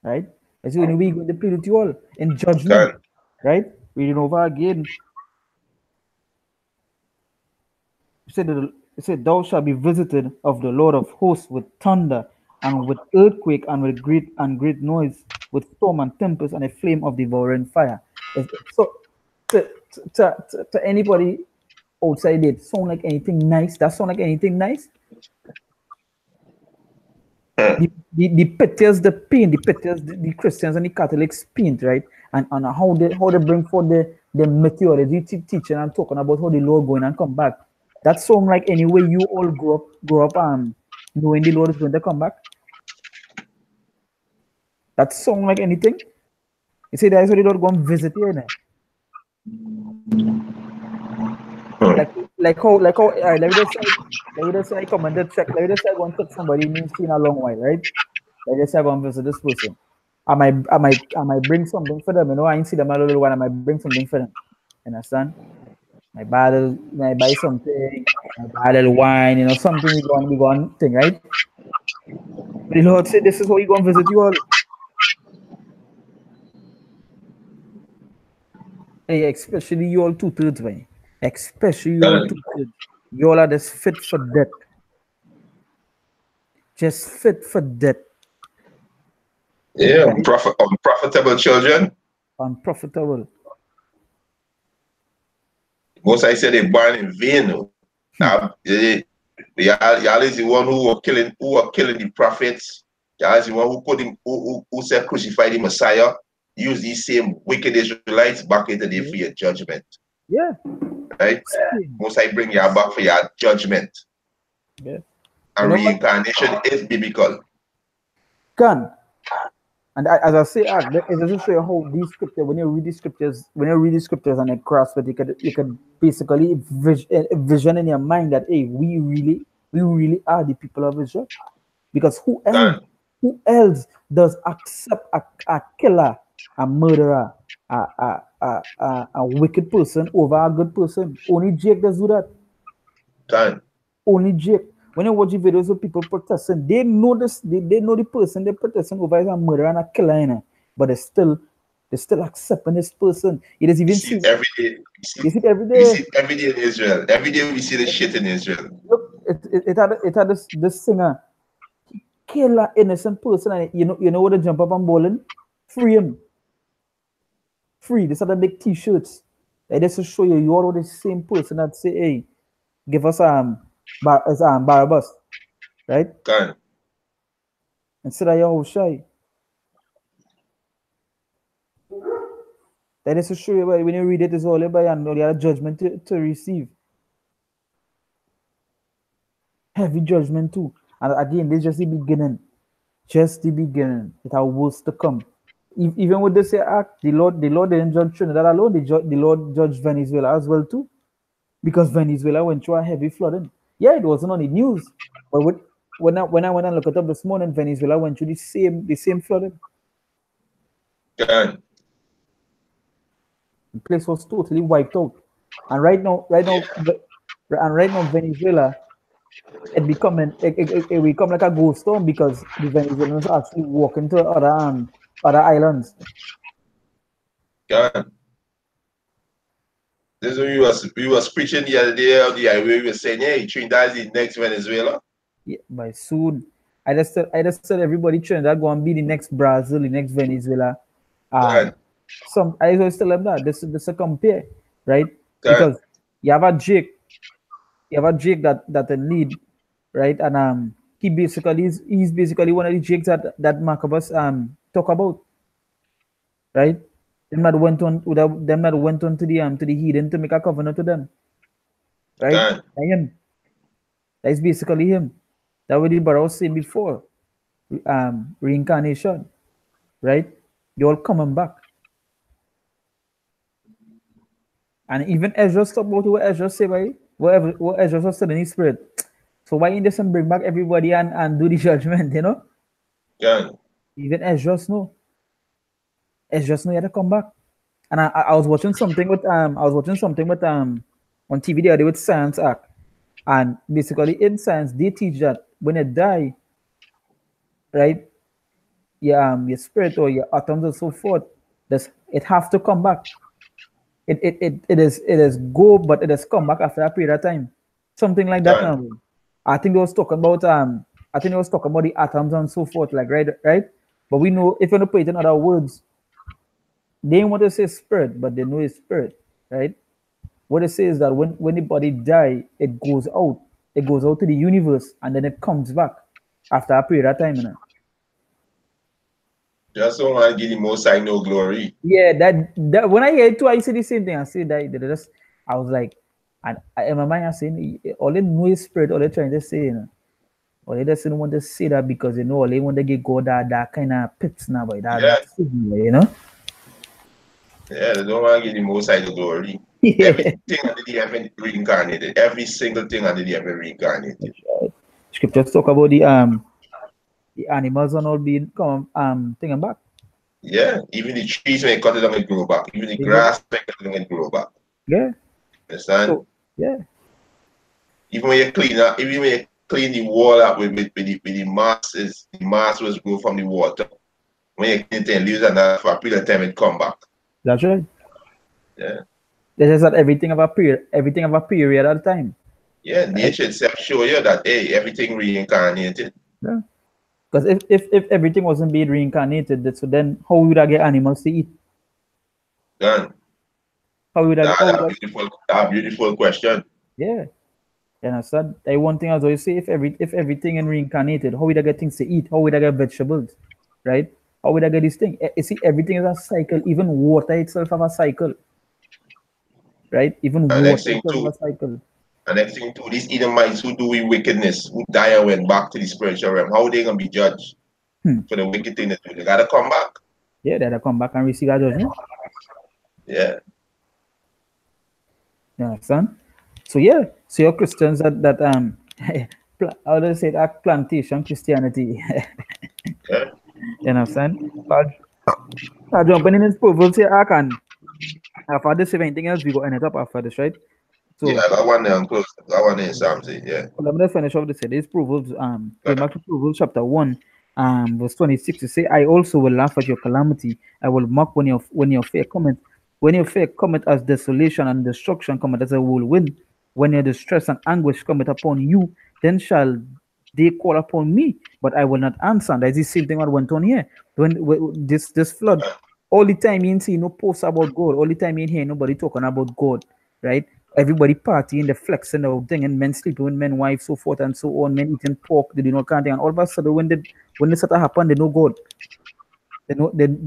Right? That's the only way he's going to plead with you all in judgment. Okay. Right? Reading over again. It It said, "Thou shalt be visited of the Lord of hosts with thunder and with earthquake and with great noise, with storm and tempest and a flame of devouring fire." So, to anybody outside, it sound like anything nice? That sound like anything nice? The pictures, the pain, the pictures, the Christians and the Catholics paint, right? And how they bring forth the meteorology teaching and talking about how the Lord going and come back. That sound like any way you all grow up knowing the Lord is going to come back. That sound like anything. You say that's why the Lord go and visit you, innit? Like how let me just say I come and just check. Let me just say I go and check somebody you seen a long while, right? Let me just say I go and visit this person. I might bring something for them. You know, I ain't see them a little while. I might bring something for them. Understand? Might buy something. I buy a little wine. You know, something we go on thing, right? But the Lord said, "This is how you go and visit you all." Hey, especially you all 2/3, man. Especially you all 2/3. You all are just fit for death. Just fit for death. Yeah, unprofitable children. Unprofitable. Most I say they born in vain. Y'all is the one who were killing the prophets. Y'all is the one who said crucify the Messiah. Use these same wicked Israelites back into the for your judgment. Yeah. Right? Most I bring y'all back for your judgment. Yeah. And reincarnation is biblical. Can. And as I say, it doesn't show you how these scriptures, when you read these scriptures, and it grasp it, you could basically vision in your mind that, hey, we really are the people of Israel. Because who else does accept a killer, a murderer, a wicked person over a good person? Only Jake does do that. Only Jake. When you watch the videos of people protesting, they know this. They know the person they're protesting over is a murderer and a killer, you know, but they still accepting this person. It is even seen every day. You see it every day. We see it every day in Israel. Every day we see the shit in Israel. Look, it had this singer kill an innocent person, and you know what they jump up and bowling? Free him. Free. These are the big T-shirts. Like this to show you all the same person that say, hey, give us Barabbas, right? God. Instead of your shy. That is to show you when you read it, it's all about and you have a judgment to receive. Heavy judgment too. And again, this is just the beginning. Just the beginning. It has worse to come. Even with this act, the Lord didn't judge Trinidad alone. The Lord judged Venezuela as well too, because Venezuela went through a heavy flooding. Yeah, it wasn't on the news, but when I went and looked it up this morning, Venezuela went through the same flooding. God. The place was totally wiped out, and right now, Venezuela, it become like a ghost storm because the Venezuelans actually walking to other islands. God. This is what we was preaching the other day on the highway. We were saying, hey, Trinidad is the next Venezuela. Yeah, by soon. I just said everybody Trinidad going to be the next Brazil, the next Venezuela. I always tell them that this is a compare, right? Because you have a Jake that they lead, right? And he's basically one of the Jakes that Maccabees talk about, right? Them that went on to the heathen to make a covenant to them, right? Him. That's basically him. That what the Barrow was saying before. Reincarnation, right? You're all coming back. And even Ezra talk about what Ezra say, right? What Ezra said in his spirit. So why he doesn't bring back everybody and do the judgment, you know? Yeah. Even Ezra know. Ezra know he had to come back. And I was watching something with on TV the other day with Science Act. And basically in science they teach that when you die, right? Your spirit or your atoms and so forth, it have to come back. It is go, but it has come back after a period of time. something like that now. I think they was talking about the atoms and so forth, like right. But we know if you want to put it in other words, they didn't want to say spirit, but they know it's spirit, right? What it says is that when the body die, it goes out. It goes out to the universe and then it comes back after a period of time, you know. Just don't want to give the Most High no glory. Yeah, that when I hear it too, I say the same thing. I say that I was like, and in my mind, I saying all they know is spirit, all they're trying to say, you know. Or they just don't want to say that because you know, or they want to get God that kind of pits now, but that signal, you know. Yeah, they don't want to give the Most High the glory. Yeah. Everything under the heaven reincarnated. Every single thing under the heaven reincarnated. Right. Scriptures talk about the animals and all being thinking back. Yeah, even the trees when they cut it down, it grow back. Even the grass when they cut it down, it grow back. Yeah. Understand? So, yeah. Even when you clean up, even when you clean the wall up with the masses, the mass was grow from the water. When you clean it and leaves and that for a period of time, it come back. That's right. Yeah. There's just that everything of a period at a time. Yeah, nature itself show you that hey, everything reincarnated. Yeah. Because if everything wasn't being reincarnated, so then how would I get animals to eat? Done. How would I That beautiful question. Yeah. You understand? That one thing I was always say, if everything is reincarnated, how would I get things to eat? How would I get vegetables? Right? How would I get this thing? You see, everything is a cycle. Even water itself have a cycle. Right? Even And water next thing itself too, have a cycle. and next thing too, these Edomites who do wickedness, who die and went back to the spiritual realm, how are they gonna be judged for the wicked thing they do? They gotta come back. Yeah, they gotta come back and receive a judgment. Yeah. You understand? So yeah, so you're Christians that how do I say that plantation Christianity. Yeah. You understand? But jumping in this Proverbs here, I can after this, if anything else, we go end it up after this, right? Yeah, So I got one there and close. I got one in Psalms 8, yeah. let me finish off this. This Proverbs, going back to Proverbs chapter 1, verse 26, to say, I also will laugh at your calamity. I will mock when your fear cometh. When your fear cometh as desolation and destruction cometh as a whirlwind, when your distress and anguish cometh upon you, then shall they call upon me, but I will not answer. And that's the same thing that went on here. When this flood, all the time you see no posts about God, all the time you hear nobody talking about God, right? Everybody partying, the flexing the thing, and men sleeping with men, wives, so forth and so on, men eating pork, they do not count thing. And all of a sudden when this started happen, they know God. They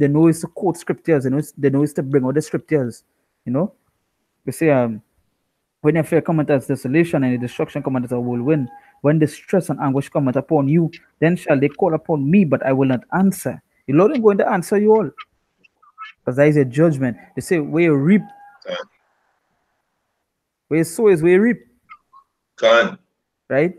know it's to quote scriptures, they know it's to bring out the scriptures, you know. They say when your fear cometh as desolation and the destruction cometh as a whirlwind, when distress and anguish cometh upon you, then shall they call upon me, but I will not answer. The Lord ain't going to answer you all. Because that is a judgment. They say, where you reap, where you sow is where you reap. Right?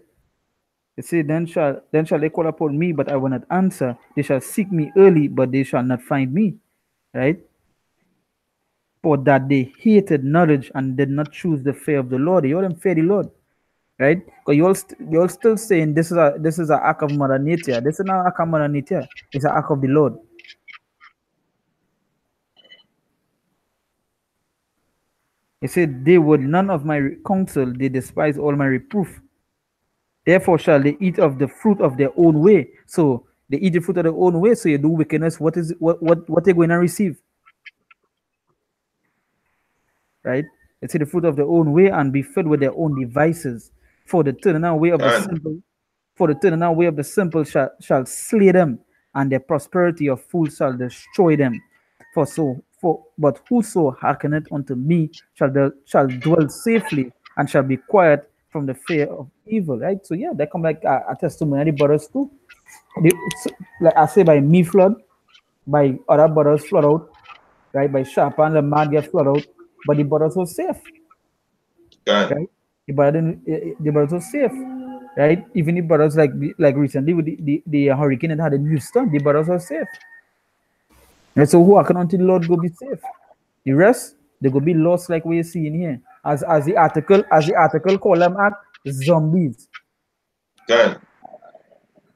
They say, then shall they call upon me, but I will not answer. They shall seek me early, but they shall not find me. Right? For that they hated knowledge and did not choose the fear of the Lord. They all them fear the Lord. Right? Because you all still saying this is an act of mother nature. This is not an act of mother nature. It's an act of the Lord. He said, they would none of my counsel, they despise all my reproof. Therefore shall they eat of the fruit of their own way. So they eat the fruit of their own way. So you do wickedness. What they're going to receive? Right? They see the fruit of their own way and be filled with their own devices. For the turning away of the simple, shall slay them, and their prosperity of fools shall destroy them. But whoso hearkeneth unto me shall dwell safely and shall be quiet from the fear of evil. Right? So yeah, they come like a testimony brothers too. Like I say, by me flood, by other brothers flood out, right? By Sharp and the man get flood out, but the brothers was safe. Right? The brothers was safe. Right? Even the brothers like recently with the hurricane that had in Houston, the brothers were safe. And so who can until the Lord go be safe? The rest, they go be lost like we're seeing here. As the article call them act zombies. Done.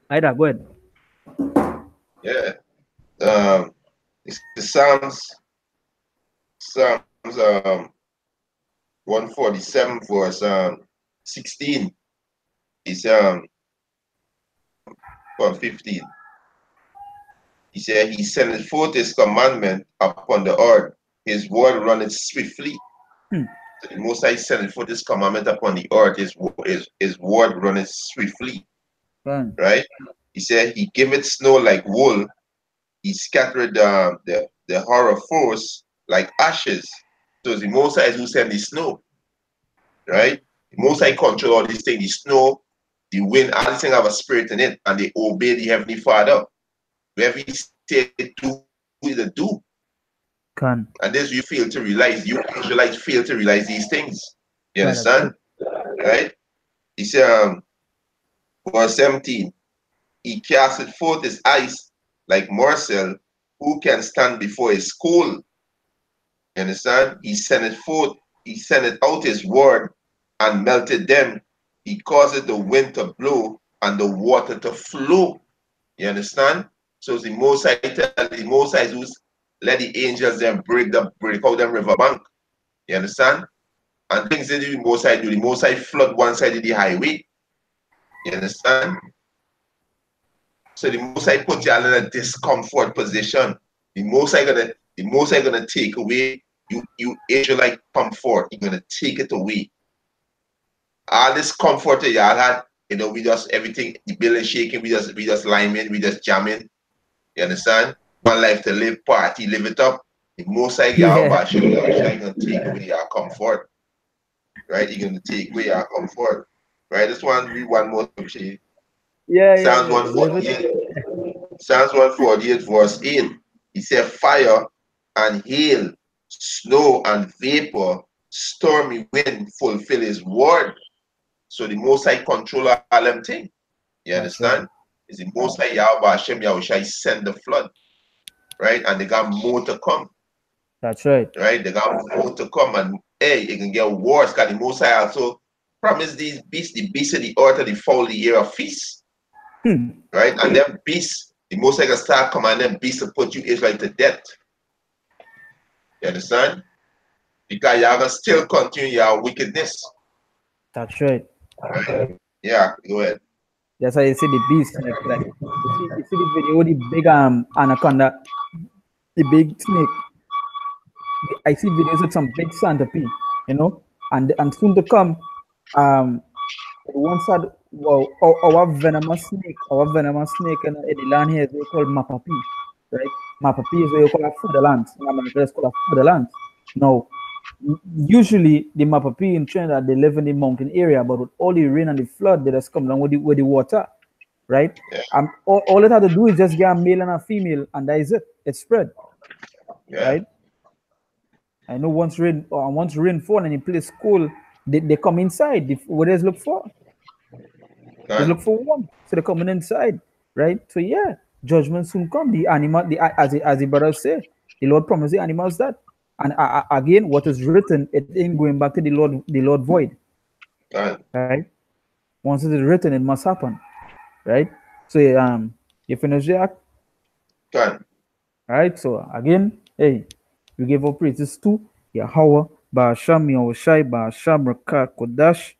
Either go ahead. Yeah. The Psalms 147 verse 16. It's from 15. He said, he sendeth forth his commandment upon the earth. His word runneth swiftly. Hmm. So the Most High sendeth forth his commandment upon the earth. His word runneth swiftly. Kan. Right? He said, he giveth snow like wool. He scattered the horror force like ashes. So it's the Most High who sent the snow. Right? The Most High control all these things. The snow, the wind, all these things have a spirit in it. And they obey the Heavenly Father. Wherever he said do, either do. Kan. And this you fail to realize, you Israelites fail to realize these things. You Kan, that's understand? Right? He said, verse 17, he casted forth his ice like morsel, who can stand before his cold? You understand? He sent it forth, he sent it out his word and melted them. He caused the wind to blow and the water to flow. You understand? So the Most High the Most High who's let the angels then break out them riverbank. You understand? And things that the Most High do, the Most High flood one side of the highway. You understand? So the Most High put you all in a discomfort position. The Most High gonna take away you Israelite comfort. He's gonna take it away. All this comfort that y'all had, we just everything, the building shaking, we just liming, we just jamming. You understand? One life to live, party, live it up. The Most High Yeah. Yahweh Shem Yahushua gonna take away your comfort. Right? He's gonna take away your comfort. Right? This one read one more time. Yeah, yeah, Psalms yeah. Live it. 148. Psalms 148, verse 8. He said, fire and hail, snow and vapor, stormy wind fulfill his word. So the Most High control all them things. You That's right. understand? It's the Most High Yahweh Hashem Yahushua send the flood. Right? And they got more to come. That's right. Right? They got more to come. And hey, it can get worse. Because the Most High also promised these beasts, the beasts of the earth, and the fowl, the year of feast. Hmm. Right? And them beasts, the Most High can start commanding beasts to put you Israel to death. You understand? Because y'all gonna still continue your wickedness. That's right. Right? Yeah, go ahead. That's how you see the beast. Like you see the video with the big anaconda, the big snake. I see videos with some big centipede, and soon to come, um, once had well our venomous snake in the land here is what we call mapapi, right? Mapapi is what you call a furtherland. In America, it's called a furtherland. Now, usually the mapapi in Trinidad they live in the mountain area, but with all the rain and the flood that has come down with the water, right? Yeah. All it had to do is just get a male and a female, and that is it. It's spread, Yeah. right? I know once rain fall and the place cool, they come inside. What does look for? They look for warm, so they're coming inside, right? So yeah, judgment soon come. The animal, as the brothers say, the Lord promised the animals that, and again, what is written, it ain't going back to the Lord void, right? Once it is written, it must happen, right? So you finish the Done. right? So again, hey, we give our praises to Yahweh, Ba'asham, Yahushai, Ba'asham, Rakah, Kodash,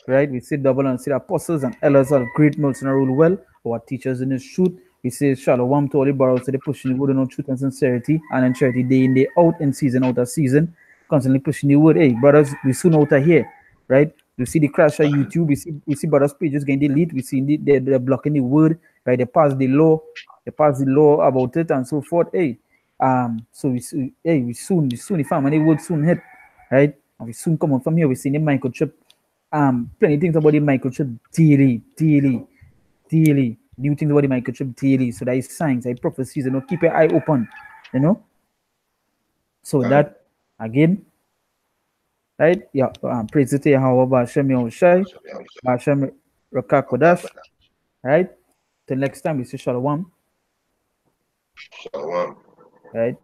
right? We say double and say the apostles and elders of great mercy and rule well, our teachers in the truth. We say shalom to all the borrowers that they pushing the word in truth and sincerity and in charity day in, day out, in season, out of season, constantly pushing the word. Hey, brothers, we soon out of here, right? We see the crash of YouTube, we see brothers' pages getting delete, we see they're blocking the word, right? They pass the law about it and so forth. Hey, so we soon the family would soon hit, right? And we soon come on from here. We see the microchip, plenty things about the microchip daily, new things about the microchip daily. So that is signs, that is prophecies, keep your eye open, you know. So that again, right? Yeah, praise to Yahweh, Hashem Yahushai, Hashem Rakakodash, right? Till next time, we say Shalom, Shalom. right?